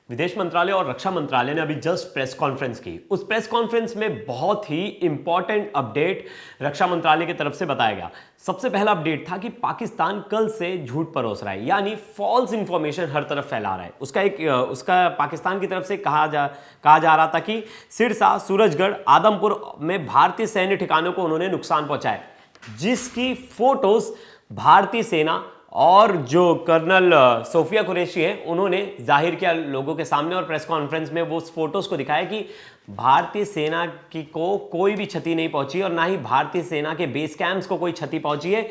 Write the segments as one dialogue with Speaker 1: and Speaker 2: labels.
Speaker 1: विदेश मंत्रालय और रक्षा मंत्रालय ने अभी जस्ट प्रेस कॉन्फ्रेंस की। उस प्रेस कॉन्फ्रेंस में बहुत ही इंपॉर्टेंट अपडेट रक्षा मंत्रालय की तरफ से बताया गया। सबसे पहला अपडेट था कि पाकिस्तान कल से झूठ परोस रहा है, यानी फॉल्स इंफॉर्मेशन हर तरफ फैला रहा है। उसका पाकिस्तान की तरफ से कहा जा रहा था कि सिरसा, सूरजगढ़, आदमपुर में भारतीय सैन्य ठिकानों को उन्होंने नुकसान पहुंचाया, जिसकी फोटोज भारतीय सेना और जो कर्नल सोफिया कुरैशी है उन्होंने जाहिर किया लोगों के सामने, और प्रेस कॉन्फ्रेंस में वो उस फोटोज को दिखाया कि भारतीय सेना को कोई भी क्षति नहीं पहुंची और ना ही भारतीय सेना के बेस कैंप्स को कोई क्षति पहुंची है।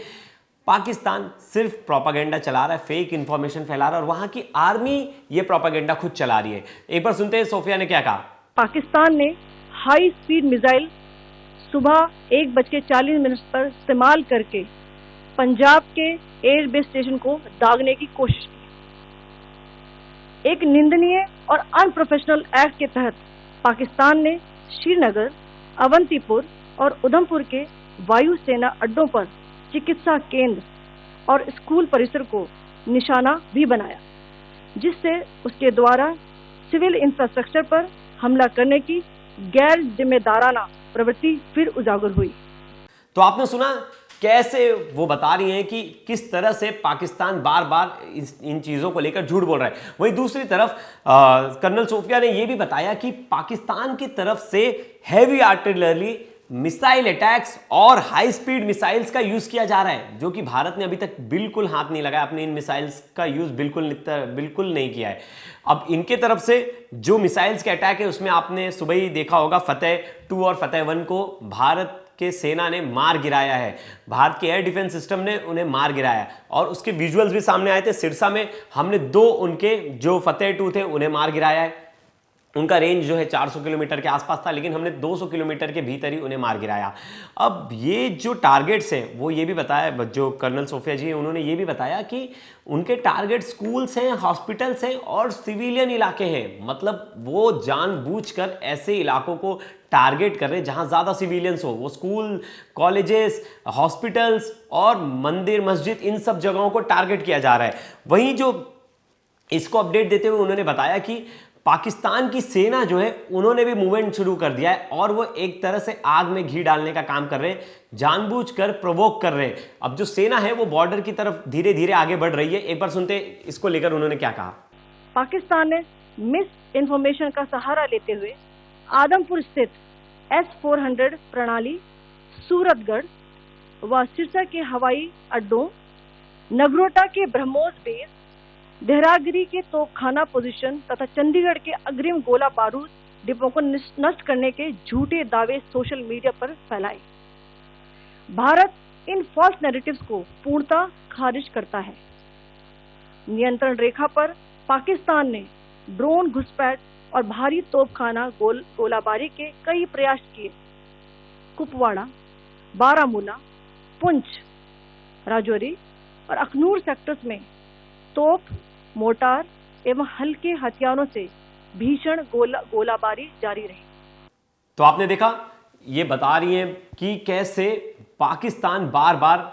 Speaker 1: पाकिस्तान सिर्फ प्रोपागेंडा चला रहा है, फेक इंफॉर्मेशन फैला रहा है, और वहां की आर्मी ये प्रोपागेंडा खुद चला रही है। एक बार सुनते हैं सोफिया ने क्या कहा।
Speaker 2: पाकिस्तान ने हाई स्पीड मिसाइल सुबह 1:40 पर इस्तेमाल करके पंजाब के एयरबेस स्टेशन को दागने की कोशिश की। एक निंदनीय और अनप्रोफेशनल एक्ट के तहत पाकिस्तान ने श्रीनगर, अवंतीपुर और उधमपुर के वायु सेना अड्डों पर चिकित्सा केंद्र और स्कूल परिसर को निशाना भी बनाया, जिससे उसके द्वारा सिविल इंफ्रास्ट्रक्चर पर हमला करने की गैर जिम्मेदाराना प्रवृत्ति फिर उजागर हुई।
Speaker 1: तो आपने सुना कैसे वो बता रही हैं कि किस तरह से पाकिस्तान बार बार इन चीज़ों को लेकर झूठ बोल रहा है। वहीं दूसरी तरफ कर्नल सोफिया ने यह भी बताया कि पाकिस्तान की तरफ से हैवी आर्टिलरी मिसाइल अटैक्स और हाई स्पीड मिसाइल्स का यूज किया जा रहा है, जो कि भारत ने अभी तक बिल्कुल हाथ नहीं लगाया, अपने इन मिसाइल्स का यूज बिल्कुल नहीं किया है। अब इनके तरफ से जो मिसाइल्स के अटैक है उसमें आपने सुबह ही देखा होगा, फतेह 2 और फतेह 1 को भारत के सेना ने मार गिराया है। भारत के एयर डिफेंस सिस्टम ने उन्हें मार गिराया और उसके विजुअल्स भी सामने आए थे। सिरसा में हमने 2 उनके जो फतेह 2 थे उन्हें मार गिराया है। उनका रेंज जो है 400 किलोमीटर के आसपास था, लेकिन हमने 200 किलोमीटर के भीतर ही उन्हें मार गिराया। अब ये जो टारगेट्स हैं वो ये भी बताया, जो कर्नल सोफिया जी हैं उन्होंने ये भी बताया कि उनके टारगेट स्कूल्स हैं, हॉस्पिटल्स हैं और सिविलियन इलाके हैं। मतलब वो जानबूझकर ऐसे इलाकों को टारगेट कर रहे हैं जहां ज्यादा सिविलियंस हो। वो स्कूल, कॉलेजेस, हॉस्पिटल्स और मंदिर, मस्जिद, इन सब जगहों को टारगेट किया जा रहा है। वहीं जो इसको अपडेट देते हुए उन्होंने बताया कि पाकिस्तान की सेना जो है उन्होंने भी मूवमेंट शुरू कर दिया है और वो एक तरह से आग में घी डालने का काम कर रहे हैं, जानबूझकर प्रोवोक कर रहे हैं। अब जो सेना है वो बॉर्डर की तरफ धीरे धीरे आगे बढ़ रही है। एक बार सुनते हैं इसको लेकर उन्होंने क्या कहा।
Speaker 2: पाकिस्तान ने मिस इन्फॉर्मेशन का सहारा लेते हुए आदमपुर स्थित S-400 प्रणाली, सूरतगढ़ व सिरसा के हवाई अड्डों, नगरोटा के ब्रह्मोस बेस, देहरागिरी के तोपखाना पोजीशन तथा चंडीगढ़ के अग्रिम गोला बारूद डिपो को नष्ट करने के झूठे दावे सोशल मीडिया पर फैलाए। भारत इन फॉल्स नैरेटिव्स को पूर्णतः खारिज करता है। नियंत्रण रेखा पर पाकिस्तान ने ड्रोन घुसपैठ और भारी तोपखाना गोलाबारी के कई प्रयास किए। कुपवाड़ा, बारामूला, पुंछ, राजौरी और अखनूर सेक्टर्स में तोप, मोर्टार एवं हल्के हथियारों से भीषण गोलाबारी जारी रही।
Speaker 1: तो आपने देखा, ये बता रही हैं कि कैसे पाकिस्तान बार बार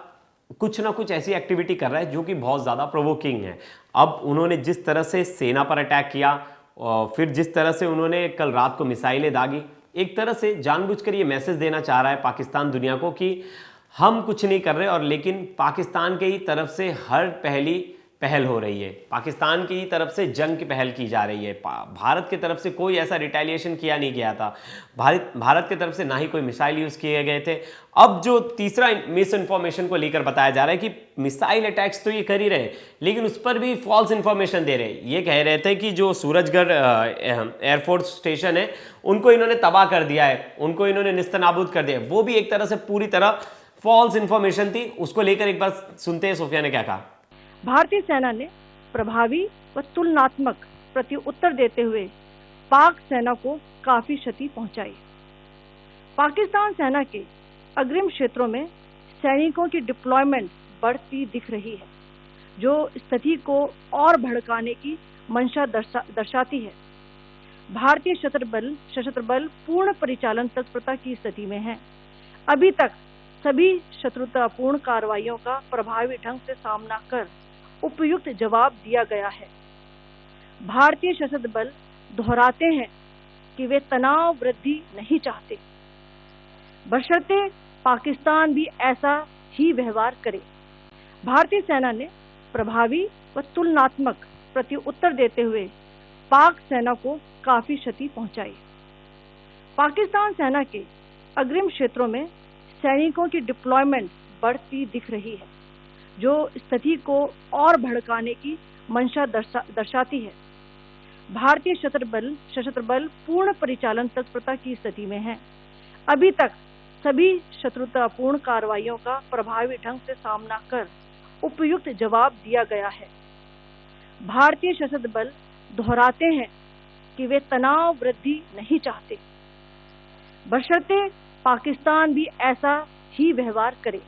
Speaker 1: कुछ ना कुछ ऐसी एक्टिविटी कर रहा है जो कि बहुत ज्यादा प्रोवोकिंग है। अब उन्होंने जिस तरह से सेना पर अटैक किया और फिर जिस तरह से उन्होंने कल रात को मिसाइलें दागी, एक तरह से जानबूझकर ये मैसेज देना चाह रहा है पाकिस्तान दुनिया को कि हम कुछ नहीं कर रहे, और लेकिन पाकिस्तान की तरफ से हर पहल हो रही है। पाकिस्तान की तरफ से जंग की पहल की जा रही है। भारत की तरफ से कोई ऐसा रिटेलिएशन किया नहीं गया था। भारत की तरफ से ना ही कोई मिसाइल यूज किए गए थे। अब जो तीसरा मिस इन्फॉर्मेशन को लेकर बताया जा रहा है कि मिसाइल अटैक्स तो ये कर ही रहे, लेकिन उस पर भी फॉल्स इन्फॉर्मेशन दे रहे। ये कह रहे थे कि जो सूरजगढ़ एयरफोर्स स्टेशन है उनको इन्होंने तबाह कर दिया है, उनको इन्होंने निस्तनाबूद कर दिया। वो भी एक तरह से पूरी तरह फॉल्स इन्फॉर्मेशन थी। उसको लेकर एक बार सुनते हैं सोफिया ने क्या कहा।
Speaker 2: भारतीय सेना ने प्रभावी व तुलनात्मक प्रत्युत्तर देते हुए पाक सेना को काफी क्षति पहुंचाई। पाकिस्तान सेना के अग्रिम क्षेत्रों में सैनिकों की डिप्लॉयमेंट बढ़ती दिख रही है, जो स्थिति को और भड़काने की मंशा दर्शाती है। भारतीय सशस्त्र बल पूर्ण परिचालन तत्परता की स्थिति में है। अभी तक सभी शत्रुतापूर्ण कार्रवाइयों का प्रभावी ढंग से सामना कर उपयुक्त जवाब दिया गया है। भारतीय सशस्त्र बल दोहराते हैं कि वे तनाव वृद्धि नहीं चाहते, बशर्ते पाकिस्तान भी ऐसा ही व्यवहार करे। भारतीय सेना ने प्रभावी व तुलनात्मक प्रत्युत्तर देते हुए पाक सेना को काफी क्षति पहुंचाई। पाकिस्तान सेना के अग्रिम क्षेत्रों में सैनिकों की डिप्लॉयमेंट बढ़ती दिख रही है, जो स्थिति को और भड़काने की मंशा दर्शाती है। भारतीय सशस्त्र बल पूर्ण परिचालन तत्परता की स्थिति में है। अभी तक सभी शत्रुतापूर्ण कार्रवाइयों का प्रभावी ढंग से सामना कर उपयुक्त जवाब दिया गया है। भारतीय सशस्त्र बल दोहराते हैं कि वे तनाव वृद्धि नहीं चाहते, बशर्ते पाकिस्तान भी ऐसा ही व्यवहार करे।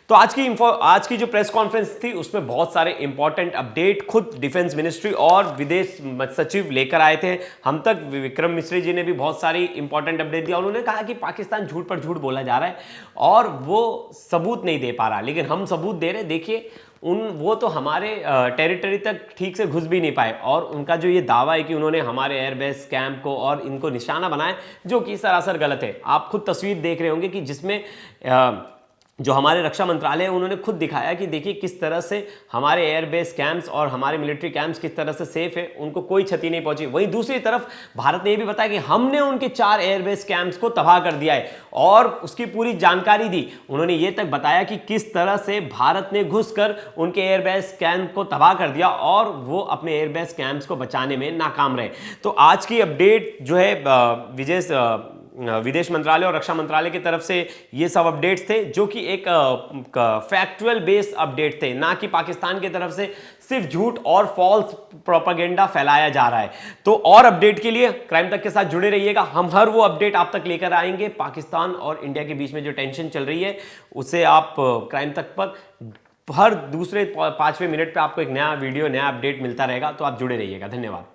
Speaker 1: तो आज की जो प्रेस कॉन्फ्रेंस थी उसमें बहुत सारे इंपॉर्टेंट अपडेट खुद डिफेंस मिनिस्ट्री और विदेश सचिव लेकर आए थे। हम तक विक्रम मिश्री जी ने भी बहुत सारी इंपॉर्टेंट अपडेट दिया। उन्होंने कहा कि पाकिस्तान झूठ पर झूठ बोला जा रहा है और वो सबूत नहीं दे पा रहा, लेकिन हम सबूत दे रहे। देखिए वो तो हमारे टेरिटरी तक ठीक से घुस भी नहीं पाए, और उनका जो ये दावा है कि उन्होंने हमारे एयरबेस कैंप को और इनको निशाना बनाया, जो कि सरासर गलत है। आप खुद तस्वीर देख रहे होंगे कि जिसमें जो हमारे रक्षा मंत्रालय है उन्होंने खुद दिखाया कि देखिए किस तरह से हमारे एयरबेस कैंप्स और हमारे मिलिट्री कैंप्स किस तरह से सेफ है, उनको कोई क्षति नहीं पहुंची। वहीं दूसरी तरफ भारत ने यह भी बताया कि हमने उनके 4 एयरबेस कैंप्स को तबाह कर दिया है, और उसकी पूरी जानकारी दी। उन्होंने ये तक बताया कि किस तरह से भारत ने घुसकर उनके एयरबेस कैंप को तबाह कर दिया और वो अपने एयरबेस कैंप्स को बचाने में नाकाम रहे। तो आज की अपडेट जो है विदेश मंत्रालय और रक्षा मंत्रालय की तरफ से ये सब अपडेट्स थे, जो कि एक फैक्चुअल बेस्ड अपडेट थे, ना कि पाकिस्तान की तरफ से सिर्फ झूठ और फॉल्स प्रोपेगेंडा फैलाया जा रहा है। तो और अपडेट के लिए क्राइम तक के साथ जुड़े रहिएगा। हम हर वो अपडेट आप तक लेकर आएंगे। पाकिस्तान और इंडिया के बीच में जो टेंशन चल रही है उसे आप क्राइम तक पर हर दूसरे 5वें मिनट पे आपको एक नया वीडियो, नया अपडेट मिलता रहेगा। तो आप जुड़े रहिएगा। धन्यवाद।